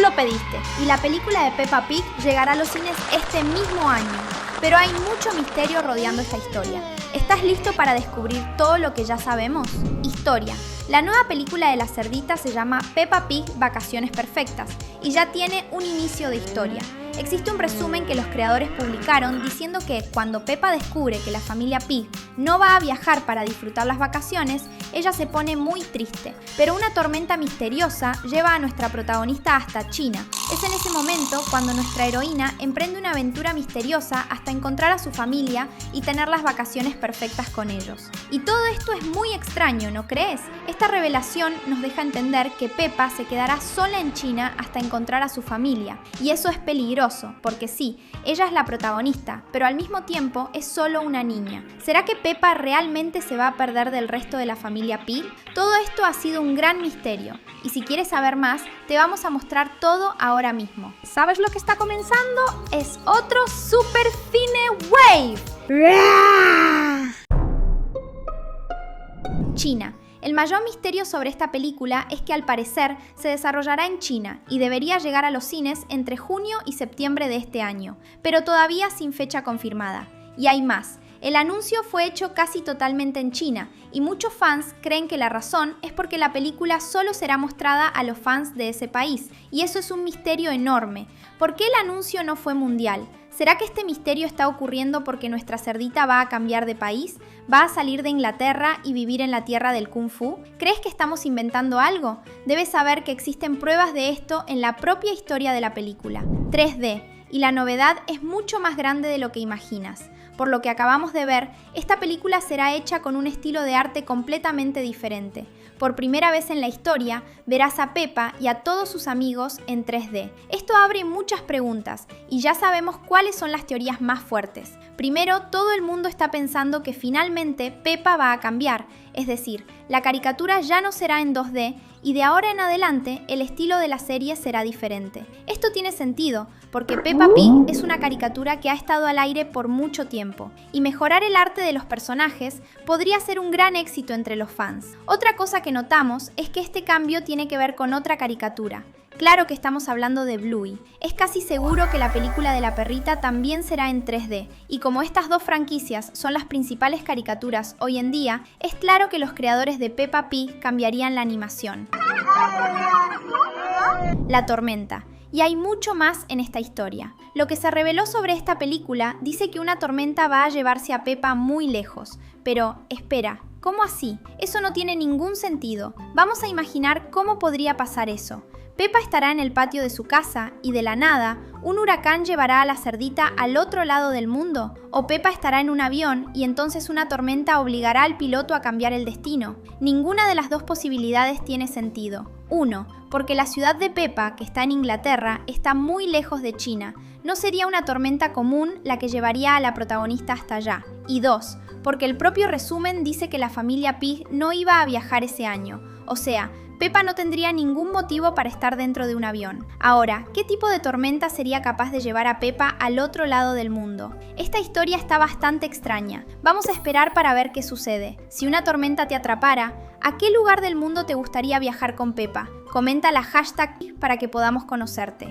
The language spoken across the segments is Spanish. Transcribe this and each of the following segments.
lo pediste, y la película de Peppa Pig llegará a los cines este mismo año. Pero hay mucho misterio rodeando esta historia. ¿Estás listo para descubrir todo lo que ya sabemos? Historia. La nueva película de la cerdita se llama Peppa Pig Vacaciones Perfectas y ya tiene un inicio de historia. Existe un resumen que los creadores publicaron diciendo que cuando Peppa descubre que la familia Pig no va a viajar para disfrutar las vacaciones, ella se pone muy triste. Pero una tormenta misteriosa lleva a nuestra protagonista hasta China. Es en ese momento cuando nuestra heroína emprende una aventura misteriosa hasta encontrar a su familia y tener las vacaciones perfectas con ellos. Y todo esto es muy extraño, ¿no crees? Esta revelación nos deja entender que Peppa se quedará sola en China hasta encontrar a su familia. Y eso es peligroso, porque sí, ella es la protagonista, pero al mismo tiempo es solo una niña. ¿Será que Peppa realmente se va a perder del resto de la familia Pig? Todo esto ha sido un gran misterio, y si quieres saber más, te vamos a mostrar todo ahora mismo. ¿Sabes lo que está comenzando? Es otro Super Cine Wave. China. El mayor misterio sobre esta película es que al parecer se desarrollará en China y debería llegar a los cines entre junio y septiembre de este año, pero todavía sin fecha confirmada. Y hay más. El anuncio fue hecho casi totalmente en China y muchos fans creen que la razón es porque la película solo será mostrada a los fans de ese país, y eso es un misterio enorme. ¿Por qué el anuncio no fue mundial? ¿Será que este misterio está ocurriendo porque nuestra cerdita va a cambiar de país? ¿Va a salir de Inglaterra y vivir en la tierra del Kung Fu? ¿Crees que estamos inventando algo? Debes saber que existen pruebas de esto en la propia historia de la película. 3D. Y la novedad es mucho más grande de lo que imaginas. Por lo que acabamos de ver, esta película será hecha con un estilo de arte completamente diferente. Por primera vez en la historia, verás a Peppa y a todos sus amigos en 3D. Esto abre muchas preguntas y ya sabemos cuáles son las teorías más fuertes. Primero, todo el mundo está pensando que finalmente Peppa va a cambiar, es decir, la caricatura ya no será en 2D y de ahora en adelante el estilo de la serie será diferente. Esto tiene sentido, porque Peppa Pig es una caricatura que ha estado al aire por mucho tiempo, y mejorar el arte de los personajes podría ser un gran éxito entre los fans. Otra cosa que notamos es que este cambio tiene que ver con otra caricatura. Claro que estamos hablando de Bluey. Es casi seguro que la película de la perrita también será en 3D, y como estas dos franquicias son las principales caricaturas hoy en día, es claro que los creadores de Peppa Pig cambiarían la animación. La tormenta. Y hay mucho más en esta historia. Lo que se reveló sobre esta película dice que una tormenta va a llevarse a Peppa muy lejos. Pero, espera, ¿cómo así? Eso no tiene ningún sentido. Vamos a imaginar cómo podría pasar eso. Peppa estará en el patio de su casa y de la nada, un huracán llevará a la cerdita al otro lado del mundo. O Peppa estará en un avión y entonces una tormenta obligará al piloto a cambiar el destino. Ninguna de las dos posibilidades tiene sentido. 1. Porque la ciudad de Peppa, que está en Inglaterra, está muy lejos de China. No sería una tormenta común la que llevaría a la protagonista hasta allá. Y 2. Porque el propio resumen dice que la familia Pig no iba a viajar ese año. O sea, Peppa no tendría ningún motivo para estar dentro de un avión. Ahora, ¿qué tipo de tormenta sería capaz de llevar a Peppa al otro lado del mundo? Esta historia está bastante extraña. Vamos a esperar para ver qué sucede. Si una tormenta te atrapara, ¿a qué lugar del mundo te gustaría viajar con Peppa? Comenta la hashtag para que podamos conocerte.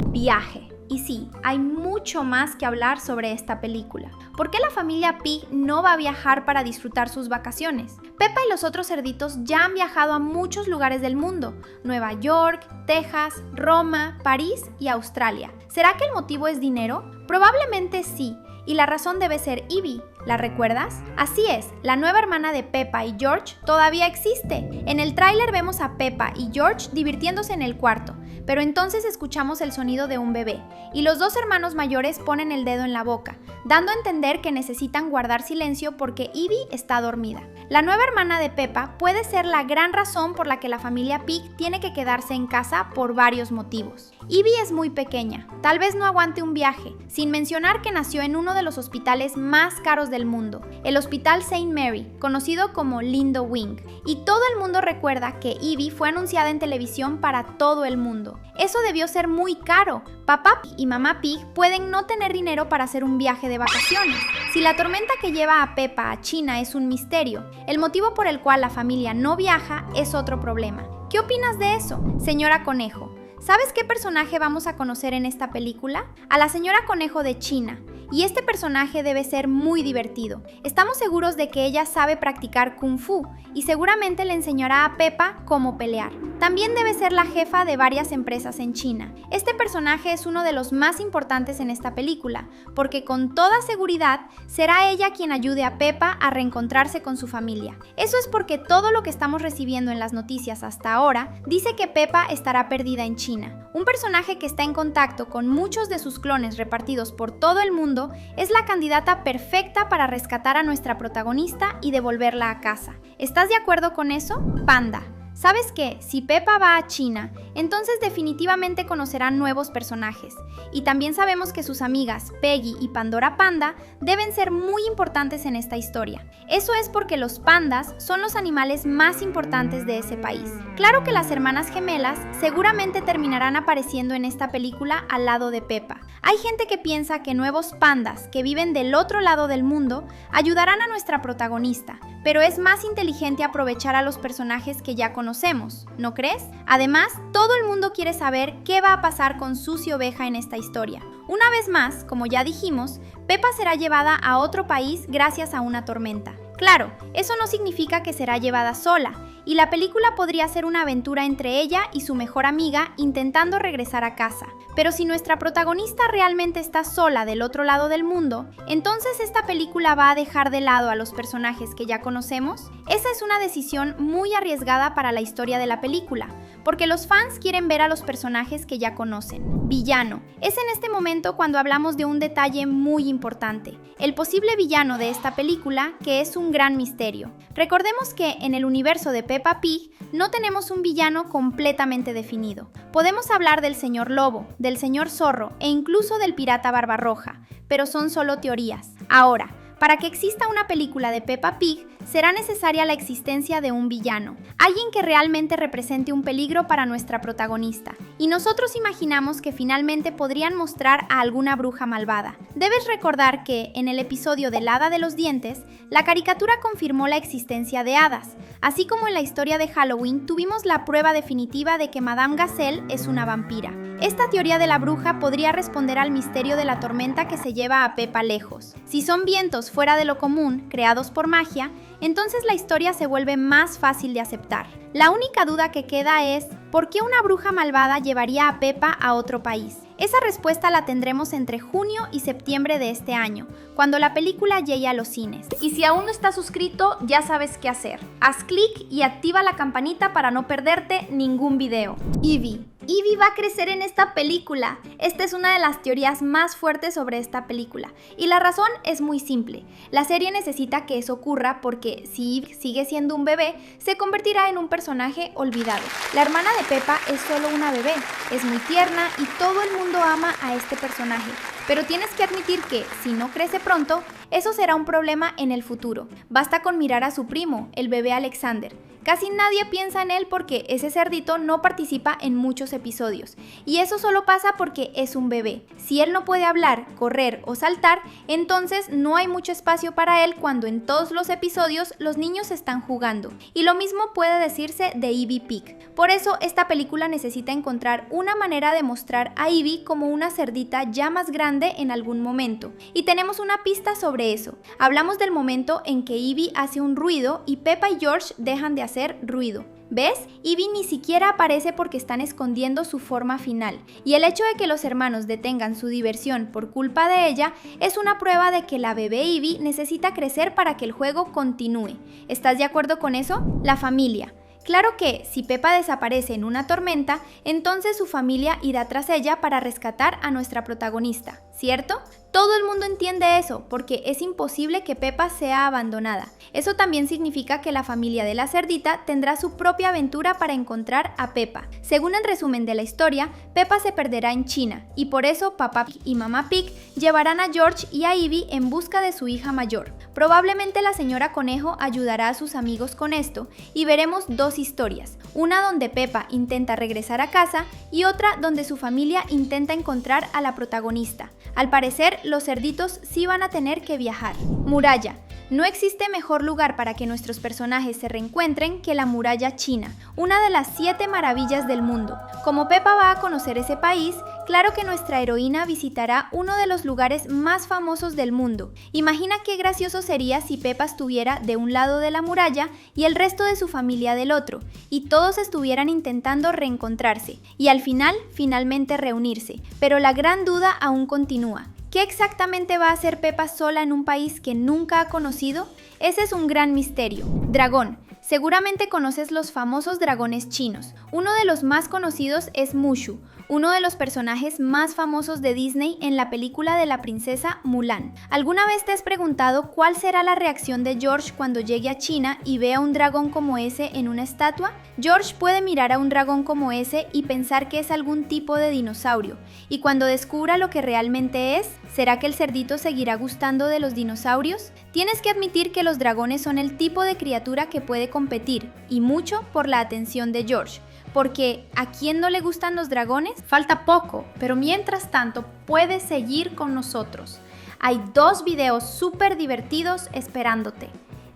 Viaje. Y sí, hay mucho más que hablar sobre esta película. ¿Por qué la familia Pig no va a viajar para disfrutar sus vacaciones? Peppa y los otros cerditos ya han viajado a muchos lugares del mundo: Nueva York, Texas, Roma, París y Australia. ¿Será que el motivo es dinero? Probablemente sí. Y la razón debe ser Evie, ¿la recuerdas? Así es, la nueva hermana de Peppa y George todavía existe. En el tráiler vemos a Peppa y George divirtiéndose en el cuarto, pero entonces escuchamos el sonido de un bebé, y los dos hermanos mayores ponen el dedo en la boca, dando a entender que necesitan guardar silencio porque Evie está dormida. La nueva hermana de Peppa puede ser la gran razón por la que la familia Pig tiene que quedarse en casa por varios motivos. Evie es muy pequeña, tal vez no aguante un viaje, sin mencionar que nació en uno de los hospitales más caros del mundo, el Hospital St. Mary, conocido como Lindo Wing, y todo el mundo recuerda que Evie fue anunciada en televisión para todo el mundo. Eso debió ser muy caro. Papá y mamá Pig pueden no tener dinero para hacer un viaje de vacaciones. Si la tormenta que lleva a Peppa a China es un misterio, el motivo por el cual la familia no viaja es otro problema. ¿Qué opinas de eso, señora Conejo? ¿Sabes qué personaje vamos a conocer en esta película? A la señora Conejo de China. Y este personaje debe ser muy divertido. Estamos seguros de que ella sabe practicar Kung Fu y seguramente le enseñará a Peppa cómo pelear. También debe ser la jefa de varias empresas en China. Este personaje es uno de los más importantes en esta película, porque con toda seguridad será ella quien ayude a Peppa a reencontrarse con su familia. Eso es porque todo lo que estamos recibiendo en las noticias hasta ahora dice que Peppa estará perdida en China. Un personaje que está en contacto con muchos de sus clones repartidos por todo el mundo es la candidata perfecta para rescatar a nuestra protagonista y devolverla a casa. ¿Estás de acuerdo con eso? Panda. ¿Sabes qué? Si Peppa va a China, entonces definitivamente conocerá nuevos personajes. Y también sabemos que sus amigas Peggy y Pandora Panda deben ser muy importantes en esta historia. Eso es porque los pandas son los animales más importantes de ese país. Claro que las hermanas gemelas seguramente terminarán apareciendo en esta película al lado de Peppa. Hay gente que piensa que nuevos pandas que viven del otro lado del mundo ayudarán a nuestra protagonista, pero es más inteligente aprovechar a los personajes que ya conocemos, ¿no crees? Además, todo el mundo quiere saber qué va a pasar con Susie Oveja en esta historia. Una vez más, como ya dijimos, Peppa será llevada a otro país gracias a una tormenta. Claro, eso no significa que será llevada sola, y la película podría ser una aventura entre ella y su mejor amiga intentando regresar a casa. Pero si nuestra protagonista realmente está sola del otro lado del mundo, entonces esta película va a dejar de lado a los personajes que ya conocemos. Esa es una decisión muy arriesgada para la historia de la película, porque los fans quieren ver a los personajes que ya conocen. Villano. Es en este momento cuando hablamos de un detalle muy importante, el posible villano de esta película, que es un gran misterio. Recordemos que en el universo de Peppa Pig no tenemos un villano completamente definido. Podemos hablar del señor Lobo, del señor Zorro e incluso del pirata Barbarroja, pero son solo teorías. Ahora, para que exista una película de Peppa Pig, será necesaria la existencia de un villano, alguien que realmente represente un peligro para nuestra protagonista. Y nosotros imaginamos que finalmente podrían mostrar a alguna bruja malvada. Debes recordar que, en el episodio del Hada de los Dientes, la caricatura confirmó la existencia de hadas, así como en la historia de Halloween tuvimos la prueba definitiva de que Madame Gazelle es una vampira. Esta teoría de la bruja podría responder al misterio de la tormenta que se lleva a Peppa lejos. Si son vientos fuera de lo común, creados por magia, entonces la historia se vuelve más fácil de aceptar. La única duda que queda es, ¿por qué una bruja malvada llevaría a Peppa a otro país? Esa respuesta la tendremos entre junio y septiembre de este año, cuando la película llegue a los cines. Y si aún no estás suscrito, ya sabes qué hacer. Haz clic y activa la campanita para no perderte ningún video. Evie va a crecer en esta película. Esta es una de las teorías más fuertes sobre esta película. Y la razón es muy simple. La serie necesita que eso ocurra porque si Evie sigue siendo un bebé, se convertirá en un personaje olvidado. La hermana de Peppa es solo una bebé. Es muy tierna y todo el mundo ama a este personaje. Pero tienes que admitir que, si no crece pronto, eso será un problema en el futuro. Basta con mirar a su primo, el bebé Alexander. Casi nadie piensa en él porque ese cerdito no participa en muchos episodios. Y eso solo pasa porque es un bebé. Si él no puede hablar, correr o saltar, entonces no hay mucho espacio para él cuando en todos los episodios los niños están jugando. Y lo mismo puede decirse de Evie Pig. Por eso esta película necesita encontrar una manera de mostrar a Evie como una cerdita ya más grande en algún momento. Y tenemos una pista sobre eso. Hablamos del momento en que Evie hace un ruido y Peppa y George dejan de hacer ruido. ¿Ves? Evie ni siquiera aparece porque están escondiendo su forma final, y el hecho de que los hermanos detengan su diversión por culpa de ella es una prueba de que la bebé Evie necesita crecer para que el juego continúe. ¿Estás de acuerdo con eso? La familia. Claro que, si Peppa desaparece en una tormenta, entonces su familia irá tras ella para rescatar a nuestra protagonista, ¿cierto? Todo el mundo entiende eso, porque es imposible que Peppa sea abandonada. Eso también significa que la familia de la cerdita tendrá su propia aventura para encontrar a Peppa. Según el resumen de la historia, Peppa se perderá en China, y por eso Papá Pig y Mamá Pig llevarán a George y a Evie en busca de su hija mayor. Probablemente la señora Conejo ayudará a sus amigos con esto, y veremos dos historias. Una donde Peppa intenta regresar a casa, y otra donde su familia intenta encontrar a la protagonista. Al parecer, los cerditos sí van a tener que viajar. Muralla. No existe mejor lugar para que nuestros personajes se reencuentren que la muralla china, una de las 7 maravillas del mundo. Como Pepa va a conocer ese país, claro que nuestra heroína visitará uno de los lugares más famosos del mundo. Imagina qué gracioso sería si Pepa estuviera de un lado de la muralla y el resto de su familia del otro, y todos estuvieran intentando reencontrarse, y al final, finalmente reunirse. Pero la gran duda aún continúa. ¿Qué exactamente va a hacer Pepa sola en un país que nunca ha conocido? Ese es un gran misterio. Dragón. Seguramente conoces los famosos dragones chinos. Uno de los más conocidos es Mushu, uno de los personajes más famosos de Disney en la película de la princesa Mulan. ¿Alguna vez te has preguntado cuál será la reacción de George cuando llegue a China y vea un dragón como ese en una estatua? George puede mirar a un dragón como ese y pensar que es algún tipo de dinosaurio, y cuando descubra lo que realmente es, ¿será que el cerdito seguirá gustando de los dinosaurios? Tienes que admitir que los dragones son el tipo de criatura que puede competir, y mucho por la atención de George. Porque, ¿a quién no le gustan los dragones? Falta poco, pero mientras tanto puedes seguir con nosotros. Hay 2 videos súper divertidos esperándote.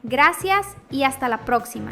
Gracias y hasta la próxima.